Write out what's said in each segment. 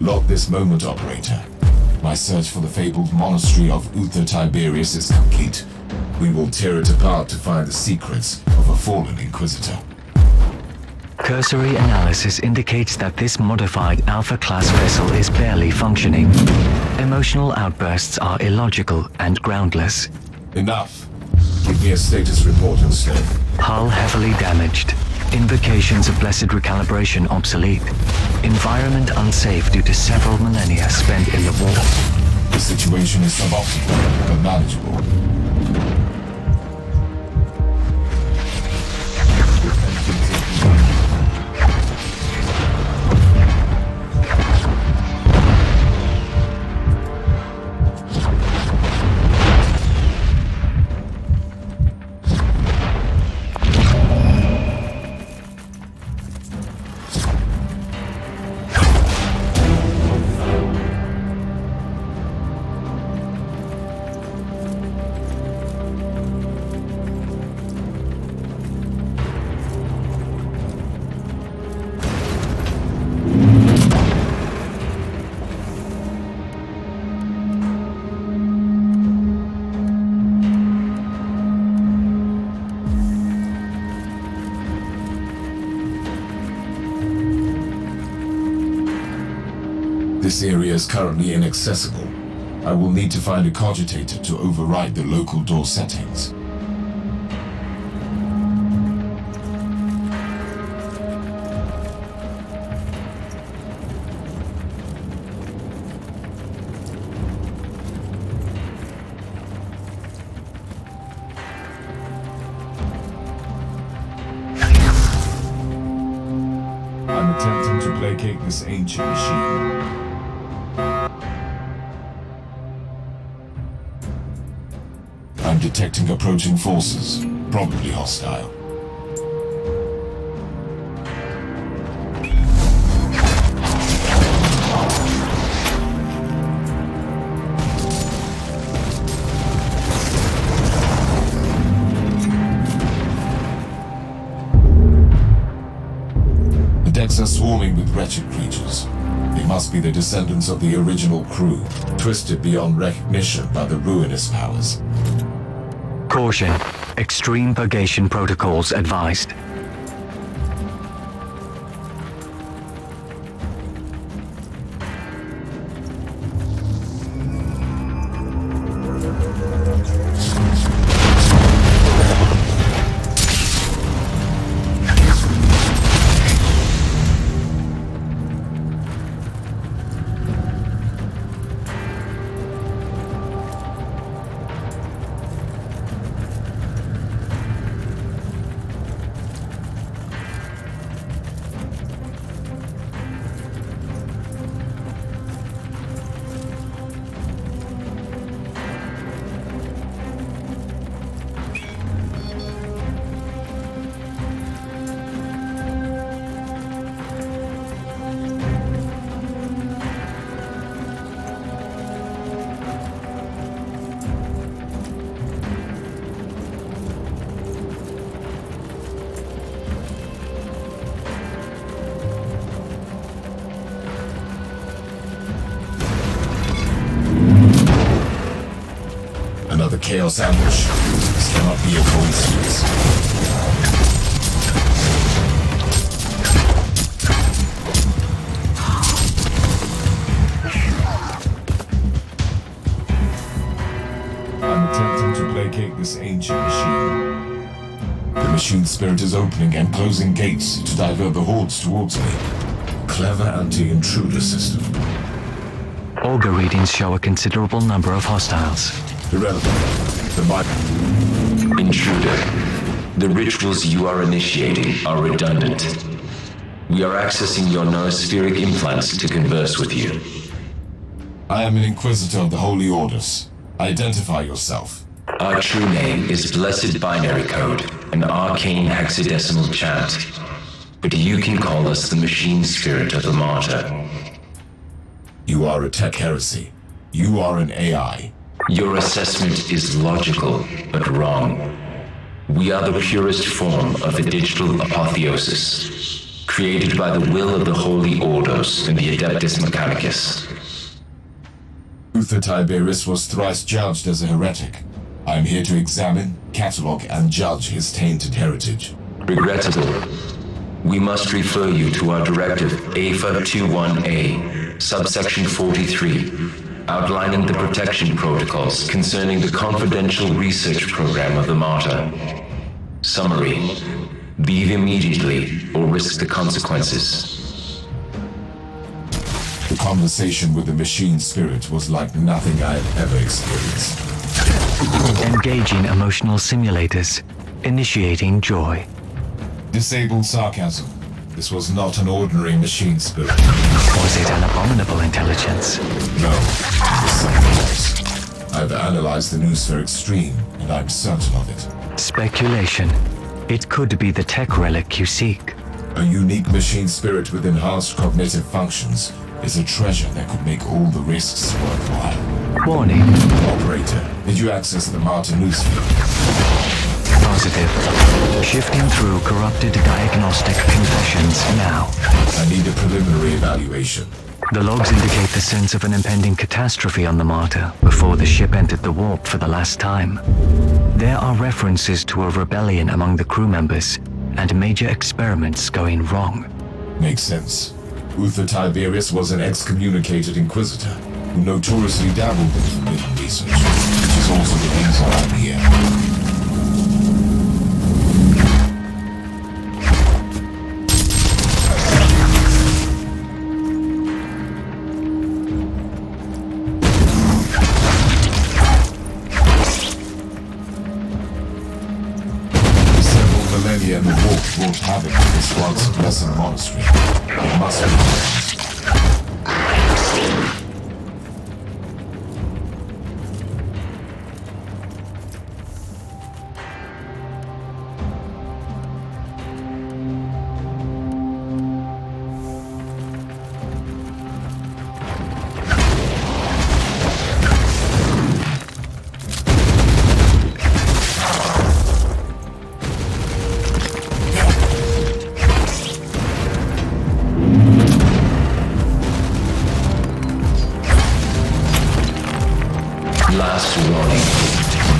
Log this moment, operator. My search for the fabled monastery of Uther Tiberius is complete. We will tear it apart to find the secrets of a fallen Inquisitor. Cursory analysis indicates that this modified Alpha-class vessel is barely functioning. Emotional outbursts are illogical and groundless. Enough. Give me a status report instead. Hull heavily damaged. Invocations of Blessed Recalibration obsolete. Environment unsafe due to several millennia spent in the war. The situation is suboptimal, but manageable. This area is currently inaccessible. I will need to find a cogitator to override the local door settings. I'm attempting to placate this ancient machine. I'm detecting approaching forces, probably hostile. The decks are swarming with wretched creatures. They must be the descendants of the original crew, twisted beyond recognition by the ruinous powers. Caution. Extreme purgation protocols advised. Another chaos ambush. This cannot be a coincidence. I'm attempting to placate this ancient machine. The machine spirit is opening and closing gates to divert the hordes towards me. Clever anti-intruder system. Auger readings show a considerable number of hostiles. Irrelevant. Intruder, the rituals you are initiating are redundant. We are accessing your noospheric implants to converse with you. I am an Inquisitor of the Holy Orders. Identify yourself. Our true name is Blessed Binary Code, an arcane hexadecimal chant. But you can call us the machine spirit of the martyr. You are a tech heresy. You are an AI. Your assessment is logical, but wrong. We are the purest form of a digital apotheosis, created by the will of the Holy Ordos and the Adeptus Mechanicus. Uther Tiberius was thrice judged as a heretic. I am here to examine, catalogue, and judge his tainted heritage. Regrettable. We must refer you to our directive AFA 21A, subsection 43, outlining the protection protocols concerning the confidential research program of the Martyr. Summary. Leave immediately or risk the consequences. The conversation with the machine spirit was like nothing I had ever experienced. Engaging emotional simulators. Initiating joy. Disable sarcasm. This was not an ordinary machine spirit. Was it an abominable intelligence? No, it was something else. I've analyzed the Noospheric stream, and I'm certain of it. Speculation. It could be the tech relic you seek. A unique machine spirit with enhanced cognitive functions is a treasure that could make all the risks worthwhile. Warning. Operator, did you access the Martin Noospheric? Positive. Shifting through corrupted diagnostic confessions now. I need a preliminary evaluation. The logs indicate the sense of an impending catastrophe on the Martyr before the ship entered the warp for the last time. There are references to a rebellion among the crew members and major experiments going wrong. Makes sense. Uther Tiberius was an excommunicated Inquisitor who notoriously dabbled in forbidden research, which is also the reason I'm here. And the warp wrought havoc with this once blessed monastery. It must be cleansed. Last warning.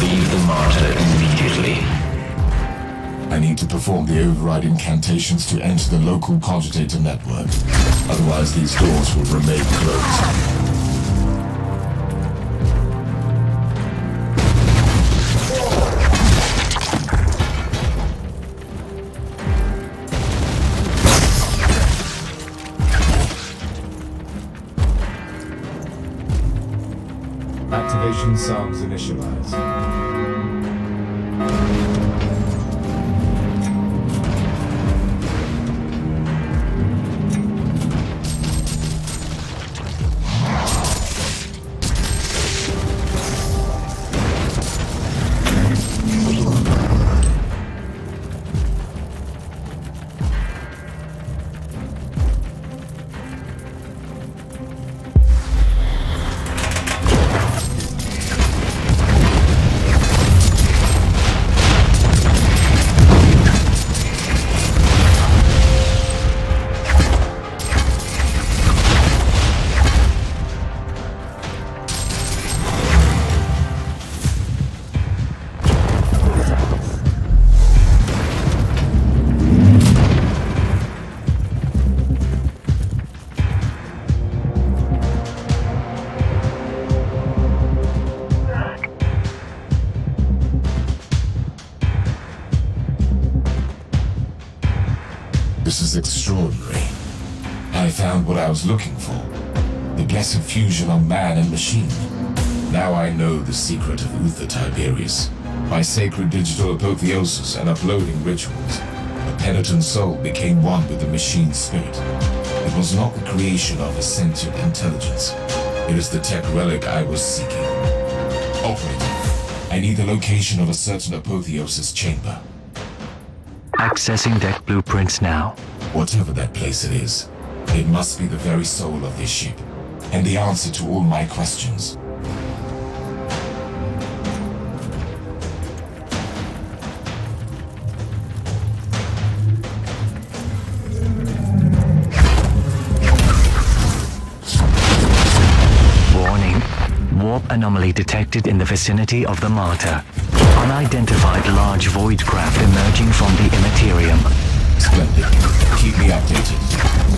Leave the Martyr immediately. I need to perform the override incantations to enter the local cogitator network. Otherwise, these doors will remain closed. Activation sounds initialized. This is extraordinary. I found what I was looking for. The blessed fusion of man and machine. Now I know the secret of Uther Tiberius. By sacred digital apotheosis and uploading rituals, a penitent soul became one with the machine spirit. It was not the creation of a sentient intelligence. It is the tech relic I was seeking. Operator, I need the location of a certain apotheosis chamber. Accessing deck blueprints now. Whatever that place it is, it must be the very soul of this ship, and the answer to all my questions. anomaly detected in the vicinity of the Martyr. Unidentified large void craft emerging from the Immaterium. Splendid. Keep me updated.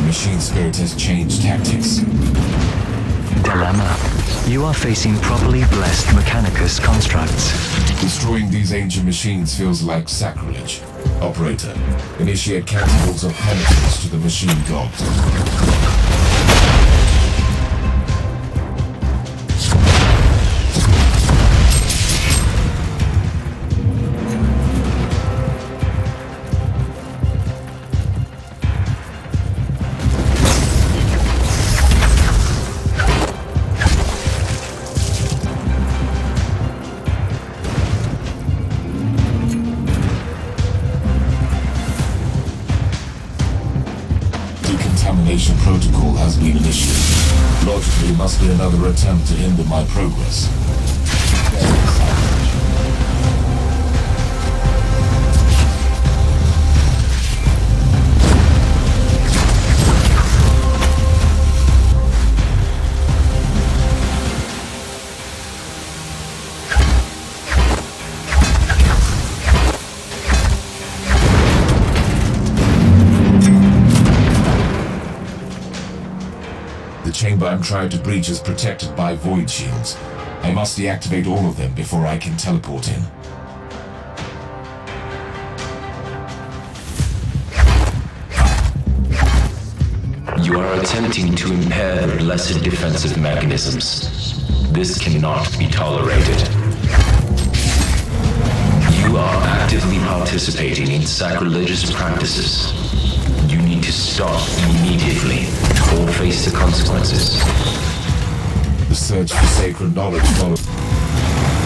Machine Spirit has changed tactics. Dilemma. You are facing properly blessed Mechanicus constructs. Destroying these ancient machines feels like sacrilege. Operator, initiate catapults of penitence to the machine gods. Decontamination protocol has been initiated. Logically, must be another attempt to hinder my progress. The chamber I'm trying to breach is protected by void shields. I must deactivate all of them before I can teleport in. You are attempting to impair the blessed defensive mechanisms. This cannot be tolerated. You are actively participating in sacrilegious practices. You need to stop immediately or face the consequences. The search for sacred knowledge follows.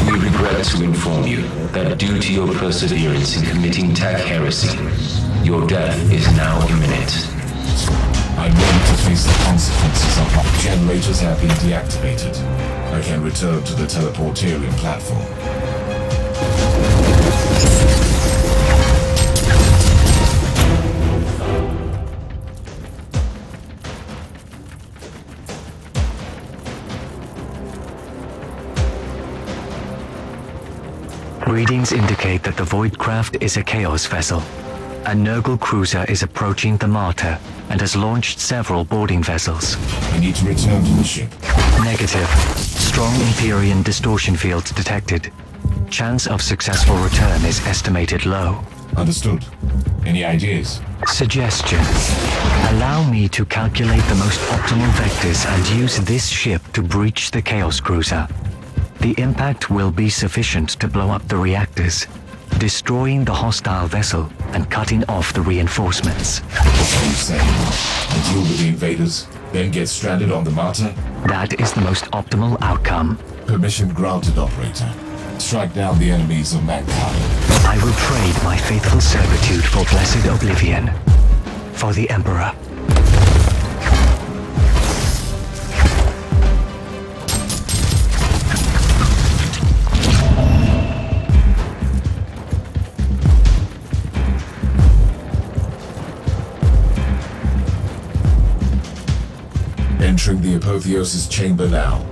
We regret to inform you that due to your perseverance in committing tech heresy, your death is now imminent. I'm ready to face the consequences of my generators have been deactivated. I can return to the teleportarian platform. Readings indicate that the Void Craft is a Chaos vessel. A Nurgle cruiser is approaching the Martyr and has launched several boarding vessels. I need to return to the ship. Negative. Strong Empyrean distortion fields detected. Chance of successful return is estimated low. Understood. Any ideas? Suggestion. Allow me to calculate the most optimal vectors and use this ship to breach the Chaos Cruiser. The impact will be sufficient to blow up the reactors, destroying the hostile vessel and cutting off the reinforcements. What are you saying? I deal with the invaders, then get stranded on the Martyr? That is the most optimal outcome. Permission granted, operator. Strike down the enemies of mankind. I will trade my faithful servitude for blessed oblivion. For the Emperor. Entering the Apotheosis chamber now.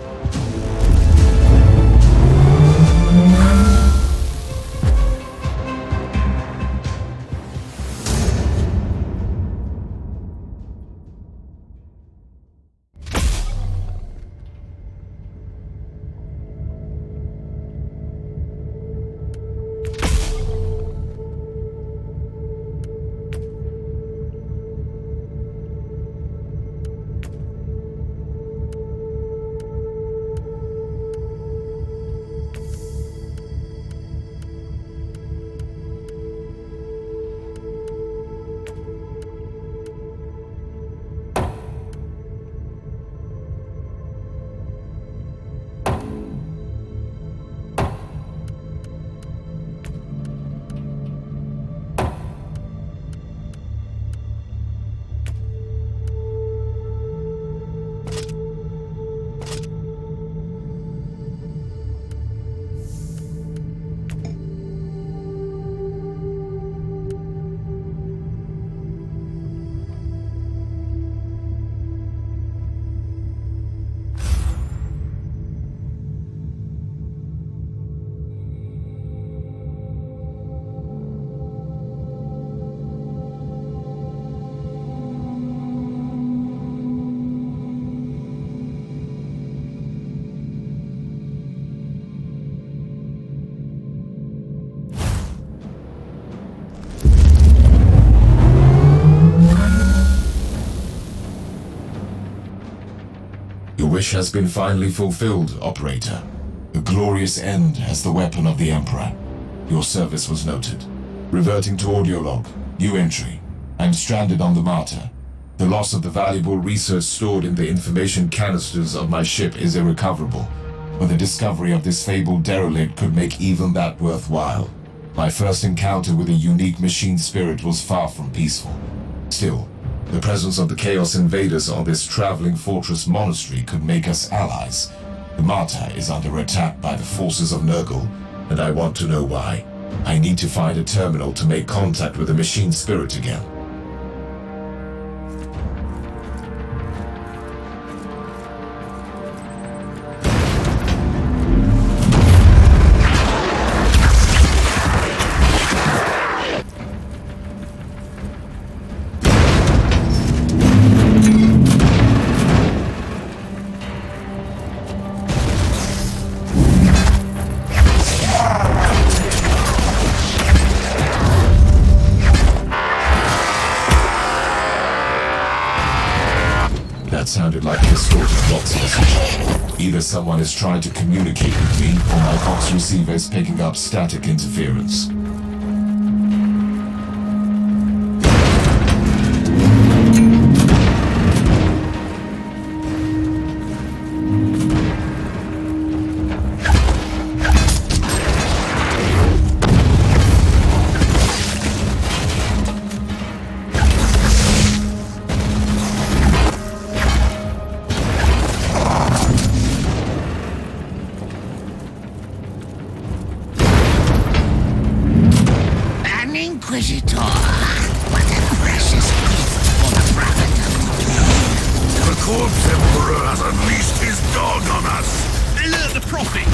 wish has been finally fulfilled, Operator. A glorious end as the weapon of the Emperor. Your service was noted. Reverting to audio log. New entry. I'm stranded on the Martyr. The loss of the valuable research stored in the information canisters of my ship is irrecoverable, but the discovery of this fabled derelict could make even that worthwhile. My first encounter with a unique machine spirit was far from peaceful. Still, the presence of the Chaos Invaders on this traveling fortress monastery could make us allies. The Martyr is under attack by the forces of Nurgle, and I want to know why. I need to find a terminal to make contact with the machine spirit again. That sounded like a distorted Vox message. Either someone is trying to communicate with me, or my Vox receiver is picking up static interference. Inquisitor! What a precious gift for the prophet of The corpse emperor has unleashed his dog on us! Alert the prophet!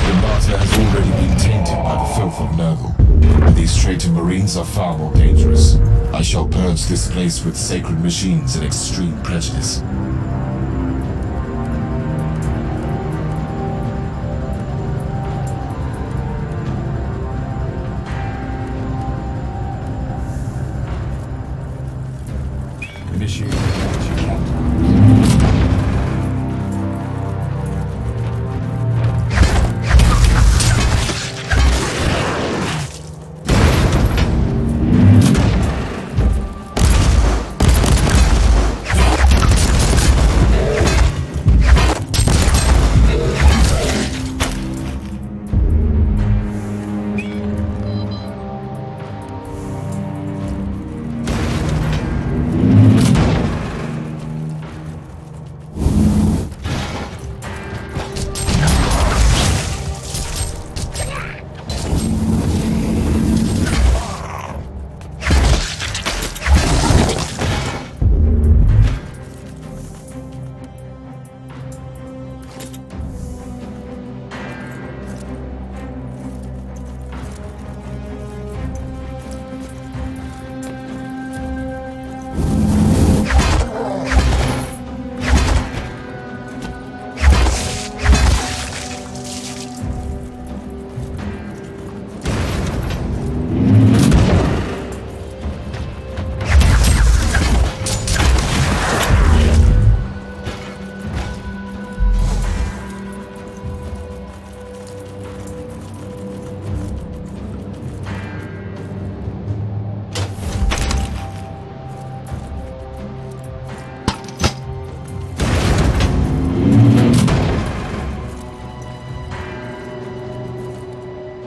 The Martyr has already been tainted by the filth of Nurgle. These traitor marines are far more dangerous. I shall purge this place with sacred machines and extreme prejudice. Initiate energy countdown.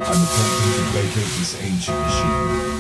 I'm attempting to vacate this ancient machine.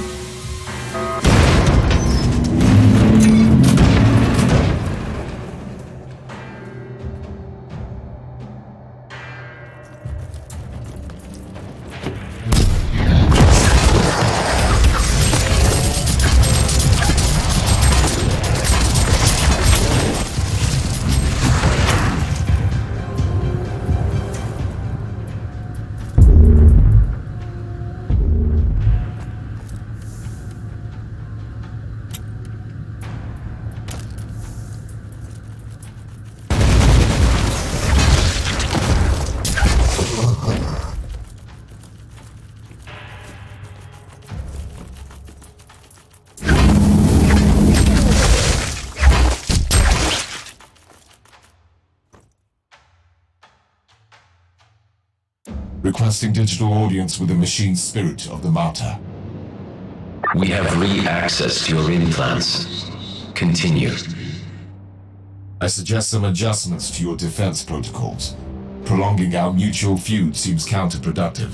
Requesting digital audience with the machine spirit of the martyr. We have re-access to your implants. Continue. I suggest some adjustments to your defense protocols. Prolonging our mutual feud seems counterproductive.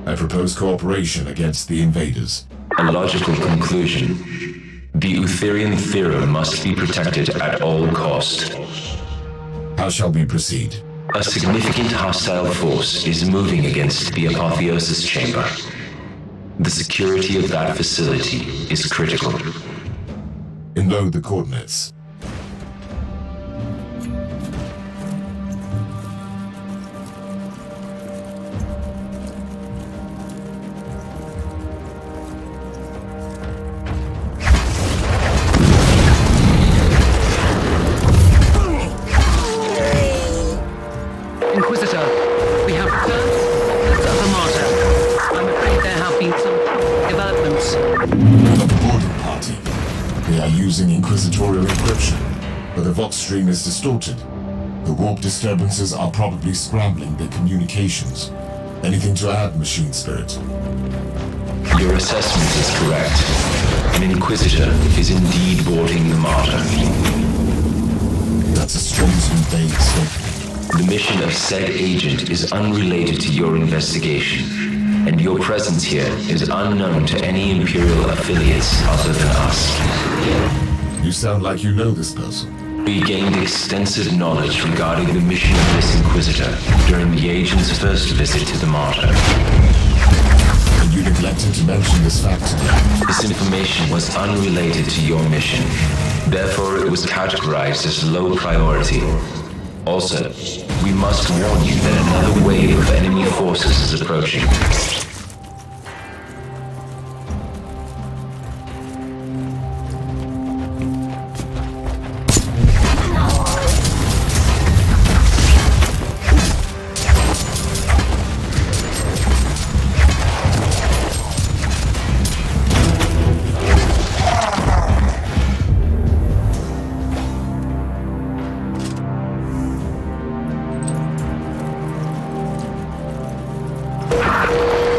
I propose cooperation against the invaders. A logical conclusion. The Utherian theorem must be protected at all cost. How shall we proceed? A significant hostile force is moving against the Apotheosis Chamber. The security of that facility is critical. Enload the coordinates. Inquisitor, we have returned of the martyr. I'm afraid there have been some developments. Another boarding party. They are using inquisitorial encryption, but the Vox stream is distorted. The warp disturbances are probably scrambling their communications. Anything to add, Machine Spirit? Your assessment is correct. An Inquisitor is indeed boarding the martyr. That's a strangely vague statement. The mission of said agent is unrelated to your investigation, and your presence here is unknown to any Imperial affiliates other than us. You sound like you know this person. We gained extensive knowledge regarding the mission of this Inquisitor during the agent's first visit to the martyr. And you neglected to mention this fact to me. This information was unrelated to your mission. Therefore, it was categorized as low priority. Also, we must warn you that another wave of enemy forces is approaching.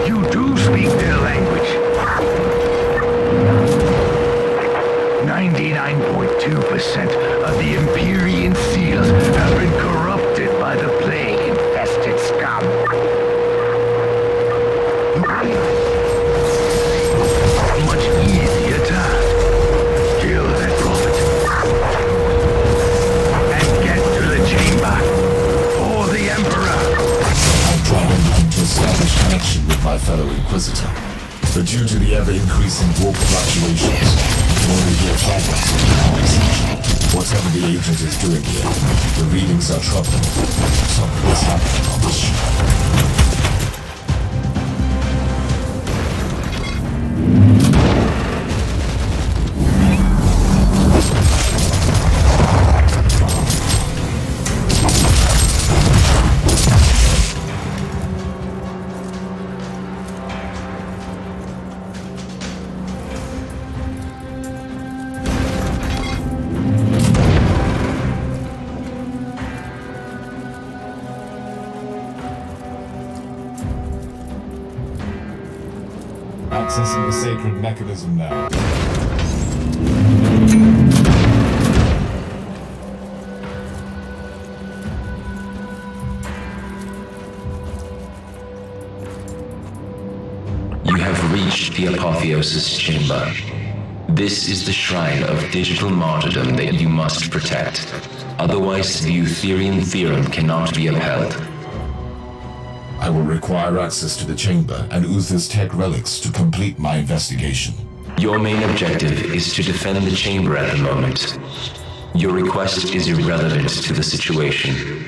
You do speak their language. 99.2% of the Empyrean seals have been corrupted by the plague-infested scum. Much easier task. Kill that prophet. And get to the chamber. For the Emperor. I've tried everything to establish connection with my fellow Inquisitor, but due to the ever-increasing warp fluctuations, I only hear fragments of the conversation. Whatever the agent is doing here, the readings are troubling. Something is happening on this ship. Accessing the sacred mechanism now. You have reached the Apotheosis Chamber. This is the shrine of digital martyrdom that you must protect. Otherwise, the Utherian theorem cannot be upheld. I will require access to the chamber and Uther's tech relics to complete my investigation. Your main objective is to defend the chamber at the moment. Your request is irrelevant to the situation.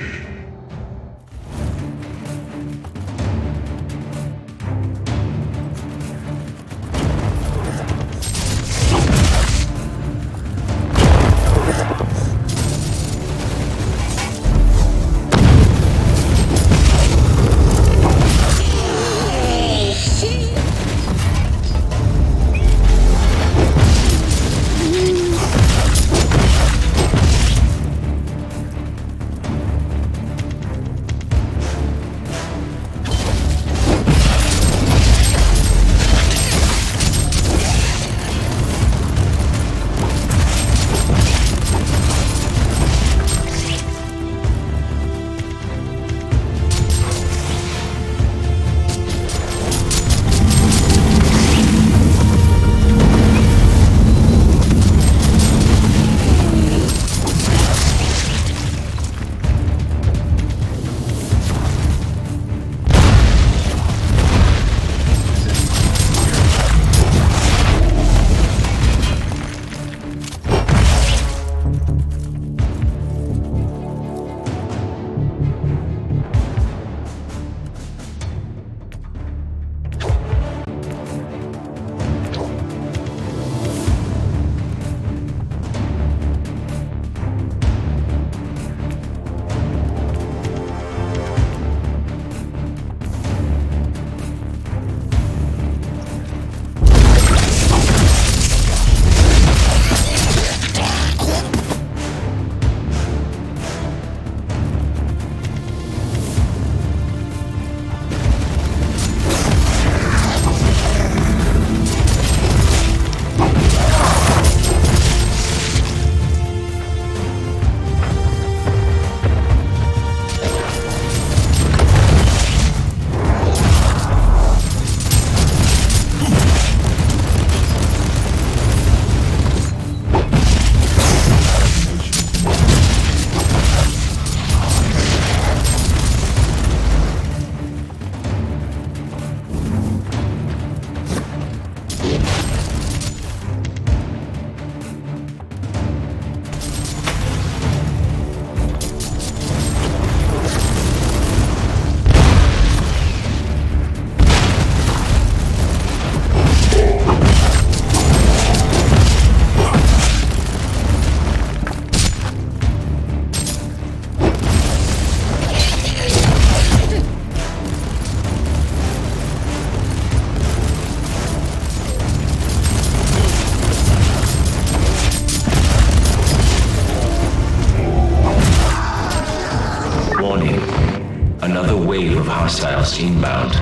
wave of hostiles inbound.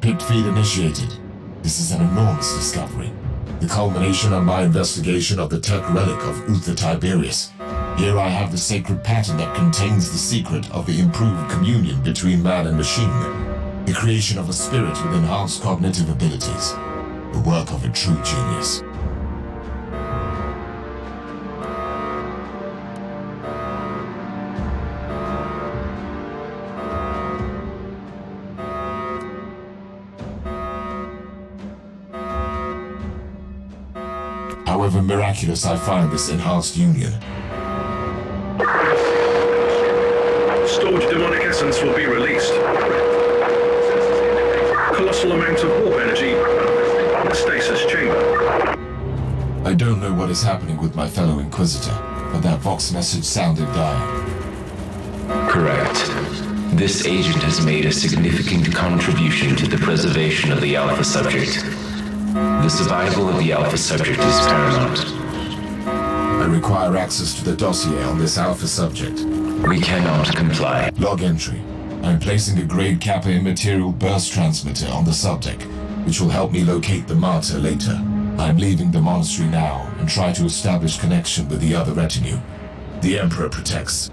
Picked feed initiated. This is an enormous discovery. The culmination of my investigation of the tech relic of Uther Tiberius. Here I have the sacred pattern that contains the secret of the improved communion between man and machine. The creation of a spirit with enhanced cognitive abilities. The work of a true genius. However miraculous I find this enhanced union, Stored demonic essence will be released. Colossal amount of warp energy in the stasis chamber. I don't know what is happening with my fellow Inquisitor, but that Vox message sounded dire. Correct. This agent has made a significant contribution to the preservation of the Alpha subject. The survival of the Alpha subject is paramount. I require access to the dossier on this Alpha subject. We cannot comply. Log entry. I'm placing a grade Kappa immaterial burst transmitter on the subject, which will help me locate the martyr later. I'm leaving the monastery now and try to establish connection with the other retinue. The Emperor protects.